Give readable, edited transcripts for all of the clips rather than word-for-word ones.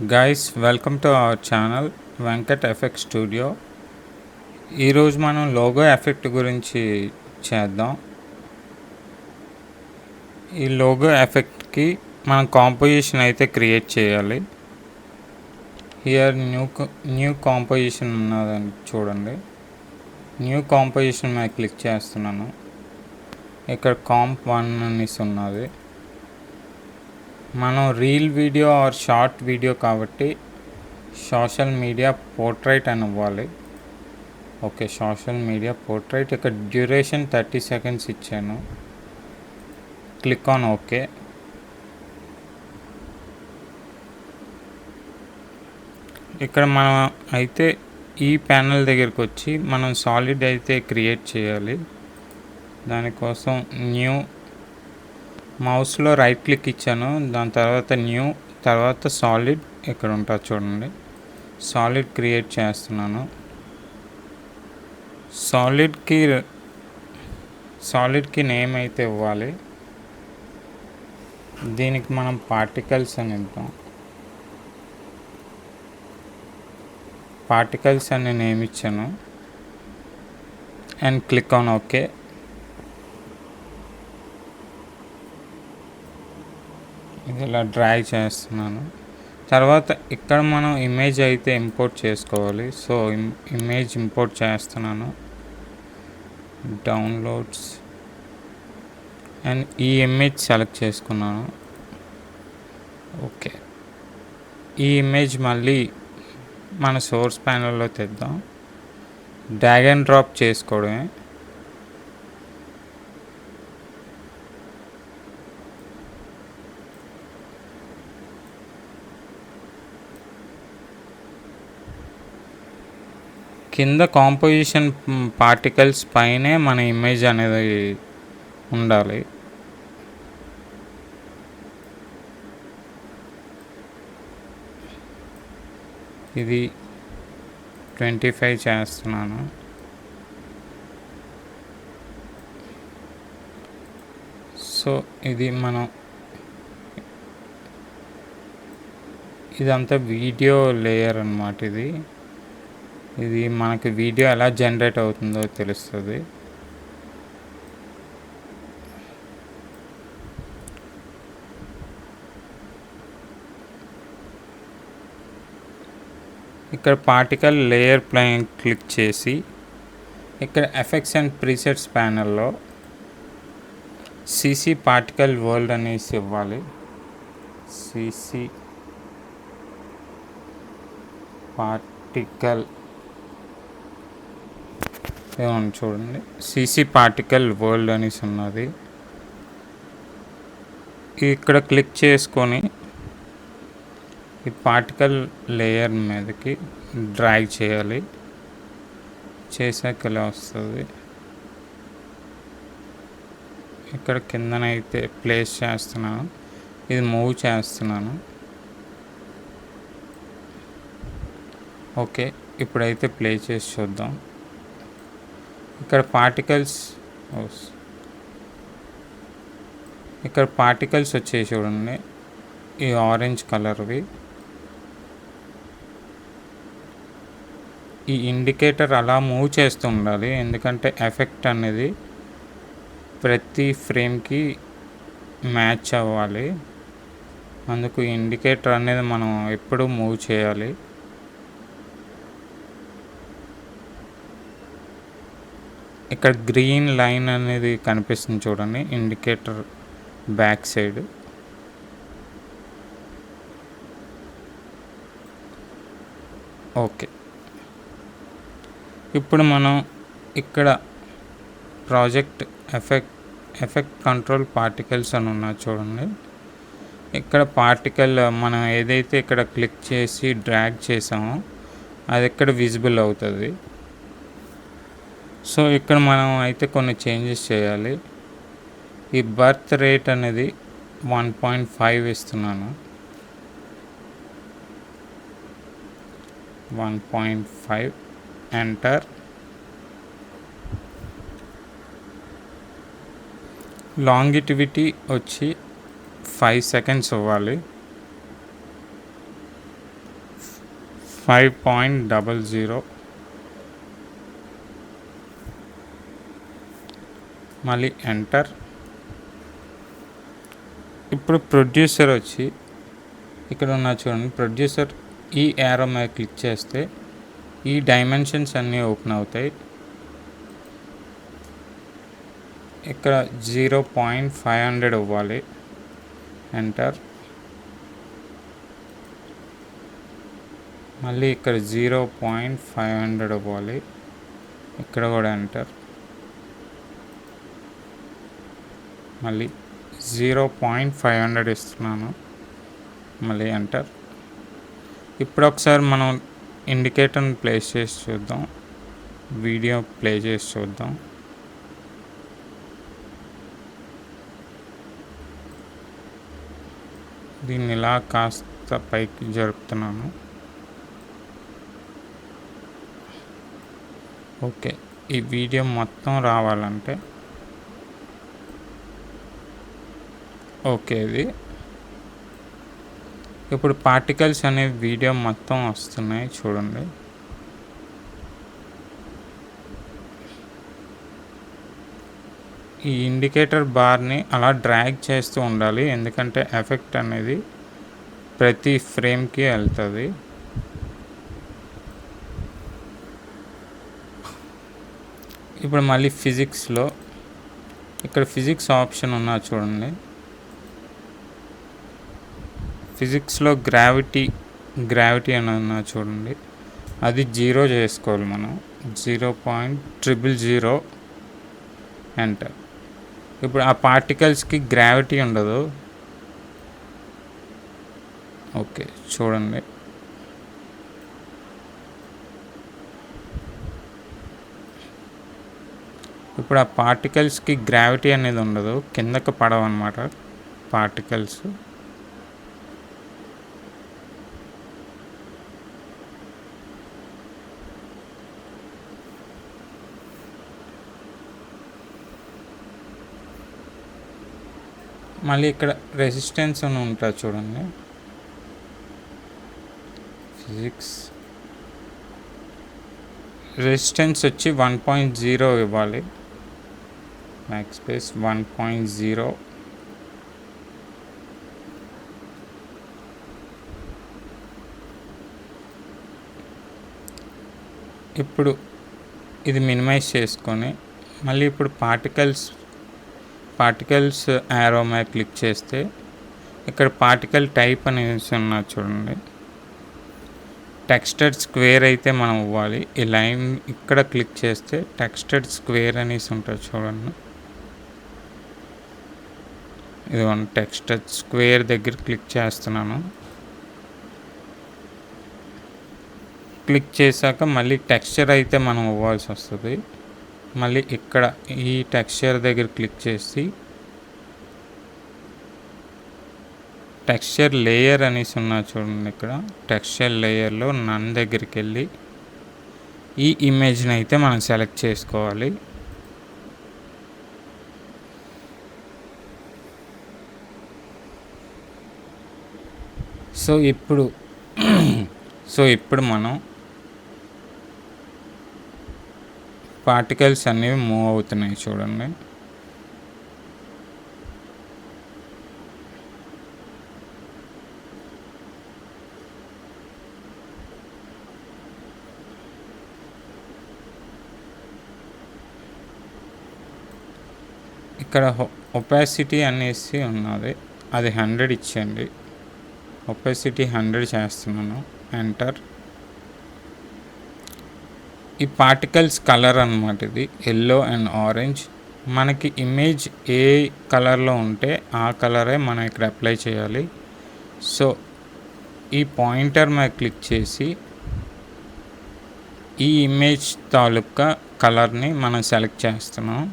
Guys welcome to our channel Venkat effect studio. ఈరోజు మనం logo effect గురించి చేద్దాం. ఈ లోగో ఎఫెక్ట్కి మనం కాంపోజిషన్ అయితే క్రియేట్ చేయాలి. హియర్ న్యూ కాంపోజిషన్ ఉన్నదని చూడండి. న్యూ కాంపోజిషన్ మీద క్లిక్ చేస్తున్నాను. ఇక్కడ కాంప్ 1 అనేసి ఉన్నది. మనం reel video or short video కాబట్టి సోషల్ మీడియా పోర్ట్రైట్ అని ఇవ్వాలి. Okay, social media portrait. ఇక్కడ డ్యూరేషన్ 30 seconds ఇచ్చాను. Click on okay. ఇక్కడ మనం అయితే ఈ ప్యానల్ దగ్గరికి వచ్చి మనం సాలిడ్ అయితే క్రియేట్ చేయాలి. దానికోసం న్యూ మౌస్లో రైట్ క్లిక్ ఇచ్చాను. దాని తర్వాత న్యూ, తర్వాత సాలిడ్ ఇక్కడ ఉంటుంది చూడండి. సాలిడ్ క్రియేట్ చేస్తున్నాను. సాలిడ్కి నేమ్ అయితే ఇవ్వాలి. దీనికి మనం పార్టికల్స్ అని ఇద్దాం. పార్టికల్స్ అని నేమ్ ఇచ్చాను అండ్ క్లిక్ ఆన్ ఓకే. ఇది ఇలా డ్రాగ్ చేస్తున్నాను. తర్వాత ఇక్కడ మనం ఇమేజ్ అయితే ఇంపోర్ట్ చేసుకోవాలి. సో ఇమేజ్ ఇంపోర్ట్ చేస్తున్నాను. డౌన్లోడ్స్ అండ్ ఈ ఇమేజ్ సెలెక్ట్ చేసుకున్నాను. ఓకే, ఈ ఇమేజ్ మళ్ళీ మన సోర్స్ ప్యానల్లో తెద్దాం. డ్రాగ్ అండ్ డ్రాప్ చేసుకోవడమే. కింద కాంపోజిషన్ పార్టికల్స్ పైనే మన ఇమేజ్ అనేది ఉండాలి. ఇది 25 చేస్తున్నాను. సో ఇది మనం ఇదంతా వీడియో లేయర్ అన్నమాట. ఇది మనకి వీడియో ఎలా జనరేట్ అవుతుందో తెలుస్తుంది. ఇక్కడ పార్టికల్ లేయర్ ప్లేన్ క్లిక్ చేసి ఇక్కడ ఎఫెక్ట్స్ అండ్ ప్రీసెట్స్ ప్యానల్లో సిసి పార్టికల్ వరల్డ్ అనేసి ఇవ్వాలి. సిసి పార్టికల్ ఏమన్నా చూడండి. సిసి పార్టికల్ వరల్డ్ అనేసి ఉన్నది. ఇక్కడ క్లిక్ చేసుకొని ఈ పార్టికల్ లేయర్ మీదకి డ్రాగ్ చేయాలి. చేసాక ఇలా వస్తుంది. ఇక్కడ కిందనైతే ప్లేస్ చేస్తున్నాను. ఇది మూవ్ చేస్తున్నాను. ఓకే, ఇప్పుడైతే ప్లే చేసి చూద్దాం. ఇక్కడ పార్టికల్స్ వచ్చేసి చూడండి, ఈ ఆరెంజ్ కలర్వి. ఈ ఇండికేటర్ అలా మూవ్ చేస్తూ ఉండాలి, ఎందుకంటే ఎఫెక్ట్ అనేది ప్రతి ఫ్రేమ్కి మ్యాచ్ అవ్వాలి. అందుకు ఇండికేటర్ అనేది మనం ఎప్పుడూ మూవ్ చేయాలి. ఇక్కడ గ్రీన్ లైన్ అనేది కనిపిస్తుంది చూడండి, ఇండికేటర్ బ్యాక్ సైడ్. ఓకే, ఇప్పుడు మనం ఇక్కడ ప్రాజెక్ట్ ఎఫెక్ట్ కంట్రోల్ పార్టికల్స్ అని ఉన్నది చూడండి. ఇక్కడ పార్టికల్ మనం ఏదైతే ఇక్కడ క్లిక్ చేసి డ్రాగ్ చేసామో అది ఇక్కడ విజిబుల్ అవుతుంది. సో ఇక్కడ మనం అయితే కొన్ని చేంజెస్ చేయాలి. ఈ బర్త్ రేట్ అనేది 1.5 ఇస్తున్నాను. 1.5 ఎంటర్. లాంగిటివిటీ వచ్చి 5 seconds ఇవ్వాలి. 5.00. మళ్ళీ ఎంటర్. ఇప్పుడు ప్రొడ్యూసర్ వచ్చి ఇక్కడ ఉన్న చూడండి, ప్రొడ్యూసర్ ఈ యారో మీద క్లిక్ చేస్తే ఈ డైమెన్షన్స్ అన్నీ ఓపెన్ అవుతాయి. ఇక్కడ 0.500 ఇవ్వాలి, ఎంటర్. మళ్ళీ ఇక్కడ 0.500 ఇవ్వాలి, ఇక్కడ కూడా ఎంటర్. మళ్ళీ 0.500 ఇస్తున్నాను, మళ్ళీ ఎంటర్. ఇప్పుడు ఒకసారి మనం ఇండికేటర్ని ప్లేస్ చేసి చూద్దాం, వీడియో ప్లే చేసి చూద్దాం. దీన్ని ఇలా కాస్త పైకి జరుపుతున్నాను. ఓకే, ఈ వీడియో మొత్తం రావాలంటే ఓకే. ఇది ఇప్పుడు పార్టికల్స్ అనేవి వీడియో మొత్తం వస్తున్నాయి చూడండి. ఈ ఇండికేటర్ బార్ని అలా డ్రాగ్ చేస్తూ ఉండాలి, ఎందుకంటే ఎఫెక్ట్ అనేది ప్రతి ఫ్రేమ్కి వెళ్తుంది. ఇప్పుడు మళ్ళీ ఫిజిక్స్లో ఇక్కడ ఫిజిక్స్ ఆప్షన్ ఉన్నా చూడండి. ఫిజిక్స్లో గ్రావిటీ అని ఉన్నా చూడండి, అది 0 చేసుకోవాలి మనం. 0.000 ఎంటర్. ఇప్పుడు ఆ పార్టికల్స్కి గ్రావిటీ ఉండదు. ఓకే, చూడండి. ఇప్పుడు ఆ పార్టికల్స్కి గ్రావిటీ అనేది ఉండదు, కిందకు పడవన్నమాట పార్టికల్స్. మళ్ళీ ఇక్కడ రెసిస్టెన్స్ అని ఉంటుంది చూడండి. ఫిజిక్స్ రెసిస్టెన్స్ వచ్చి 1.0 ఇవ్వాలి, బ్యాక్ స్పేస్ 1.0. ఇప్పుడు ఇది మినిమైజ్ చేసుకొని మళ్ళీ ఇప్పుడు పార్టికల్స్ యారో మీద క్లిక్ చేస్తే ఇక్కడ పార్టికల్ టైప్ అనేసి ఉన్నా చూడండి. టెక్స్చర్డ్ స్క్వేర్ అయితే మనం ఇవ్వాలి. ఈ లైన్ ఇక్కడ క్లిక్ చేస్తే టెక్స్చర్డ్ స్క్వేర్ అనేసి ఉంటుంది చూడండి. ఇదిగోండి, టెక్స్చర్డ్ స్క్వేర్ దగ్గర క్లిక్ చేస్తున్నాను. క్లిక్ చేశాక మళ్ళీ టెక్స్చర్ అయితే మనం ఇవ్వాల్సి వస్తుంది. మళ్ళీ ఇక్కడ ఈ టెక్స్చర్ దగ్గర క్లిక్ చేసి టెక్స్చర్ లేయర్ అనేసి ఉన్నా చూడండి. ఇక్కడ టెక్స్చర్ లేయర్లో నన్ దగ్గరికి వెళ్ళి ఈ ఇమేజ్ని అయితే మనం సెలెక్ట్ చేసుకోవాలి. సో ఇప్పుడు మనం పార్టికల్స్ అనేవి మూవ్ అవుతున్నాయి చూడండి. ఇక్కడ ఒపాసిటీ అనేసి ఉన్నది, అది 100 ఇచ్చేయండి. ఒపాసిటీ 100 చేస్తున్నాను, ఎంటర్. ఈ పార్టికల్స్ కలర్ అన్నమాట, ఇది ఎల్లో అండ్ ఆరెంజ్. మనకి ఇమేజ్ ఏ కలర్లో ఉంటే ఆ కలరే మనం ఇక్కడ అప్లై చేయాలి. సో ఈ పాయింటర్ మీద క్లిక్ చేసి ఈ ఇమేజ్ తాలూకా కలర్ని మనం సెలెక్ట్ చేస్తున్నాం.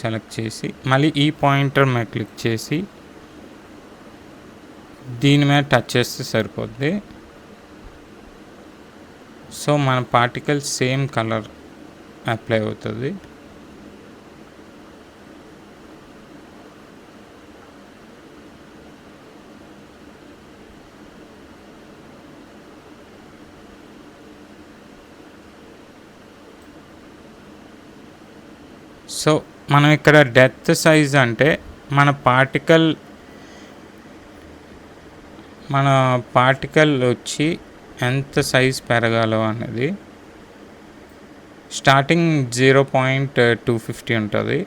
సెలెక్ట్ చేసి మళ్ళీ ఈ పాయింటర్ మీద క్లిక్ చేసి దీని మీద టచ్ చేస్తే సరిపోద్ది. సో మన పార్టికల్ సేమ్ కలర్ అప్లై అవుతుంది. సో మనం ఇక్కడ డెప్త్ సైజ్ అంటే మన పార్టికల్ వచ్చి ఎంత సైజ్ పెరగాలో అనేది స్టార్టింగ్ 0.250 ఉంటుంది.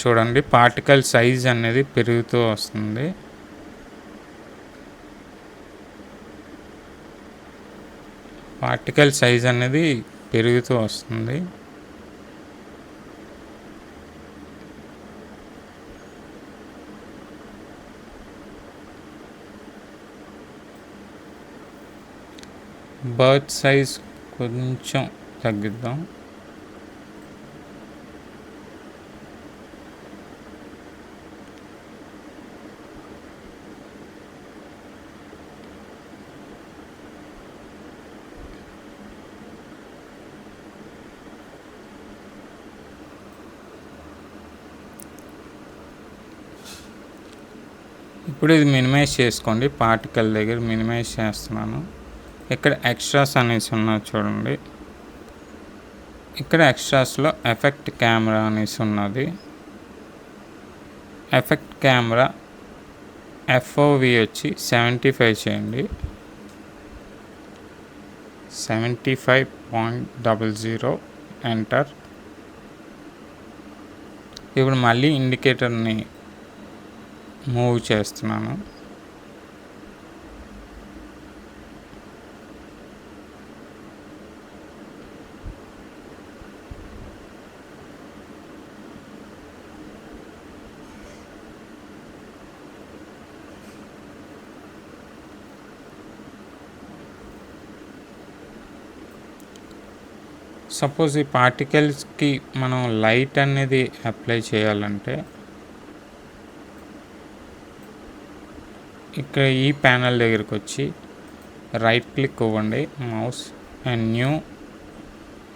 చూడండి పార్టికల్ సైజ్ అనేది పెరుగుతూ వస్తుంది. పార్టికల్ సైజ్ అనేది పెరుగుతూ వస్తుంది. బర్త్ సైజ్ కొంచెం తగ్గిద్దాం. ఇప్పుడు ఇది మినిమైజ్ చేసుకోండి. పార్టికల్ దగ్గర మినిమైజ్ చేస్తున్నాను. ఇక్కడ ఎక్స్ట్రాస్ అనేసి ఉన్నది చూడండి. ఇక్కడ ఎక్స్ట్రాస్లో ఎఫెక్ట్ కెమెరా అనేసి ఉన్నది. ఎఫెక్ట్ కెమెరా FOV వచ్చి 75 చేయండి. 75.00 ఎంటర్. ఇప్పుడు మళ్ళీ ఇండికేటర్ని మూవ్ చేస్తున్నాను. సపోజ్ ఈ పార్టికల్స్కి మనం లైట్ అనేది అప్లై చేయాలంటే ఇక్కడ ఈ ప్యానల్ దగ్గరికి వచ్చి రైట్ క్లిక్ ఇవ్వండి మౌస్ అండ్ న్యూ.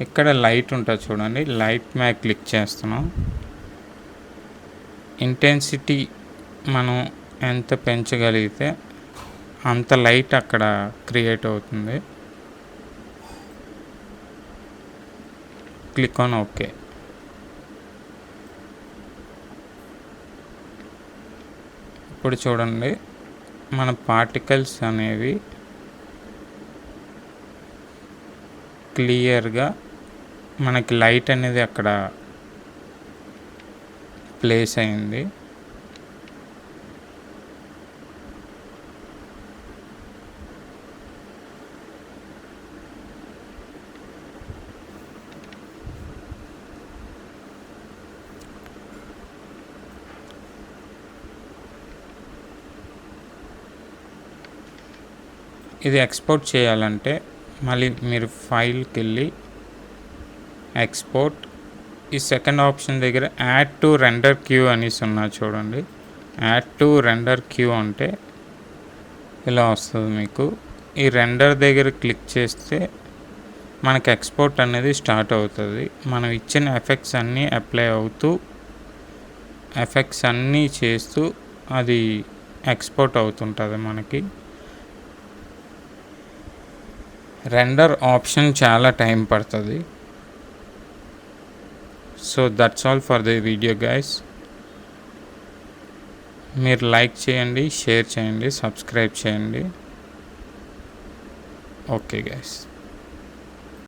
ఇక్కడ లైట్ ఉంటుంది చూడండి, లైట్ మీద క్లిక్ చేస్తున్నాం. ఇంటెన్సిటీ మనం ఎంత పెంచగలిగితే అంత లైట్ అక్కడ క్రియేట్ అవుతుంది. Click on okay. ఇప్పుడు చూడండి మన పార్టికల్స్ అనేవి క్లియర్గా మనకి లైట్ అనేది అక్కడ ప్లేస్ అయింది. ఇది ఎక్స్పోర్ట్ చేయాలంటే మళ్ళీ మీరు ఫైల్కి వెళ్ళి ఎక్స్పోర్ట్, ఈ సెకండ్ ఆప్షన్ దగ్గర యాడ్ టు రెండర్ క్యూ అనేసి ఉన్నది చూడండి. యాడ్ టు రెండర్ క్యూ అంటే ఇలా వస్తుంది మీకు. ఈ రెండర్ దగ్గర క్లిక్ చేస్తే మనకి ఎక్స్పోర్ట్ అనేది స్టార్ట్ అవుతుంది. మనం ఇచ్చిన ఎఫెక్ట్స్ అన్నీ అప్లై అవుతూ ఎఫెక్ట్స్ అన్నీ చేస్తూ అది ఎక్స్పోర్ట్ అవుతుంటుంది మనకి. రెండర్ ఆప్షన్ చాలా టైం పడుతుంది. So that's all for the video guys. మీరు లైక్ చేయండి, షేర్ చేయండి, సబ్స్క్రైబ్ చేయండి. Okay guys.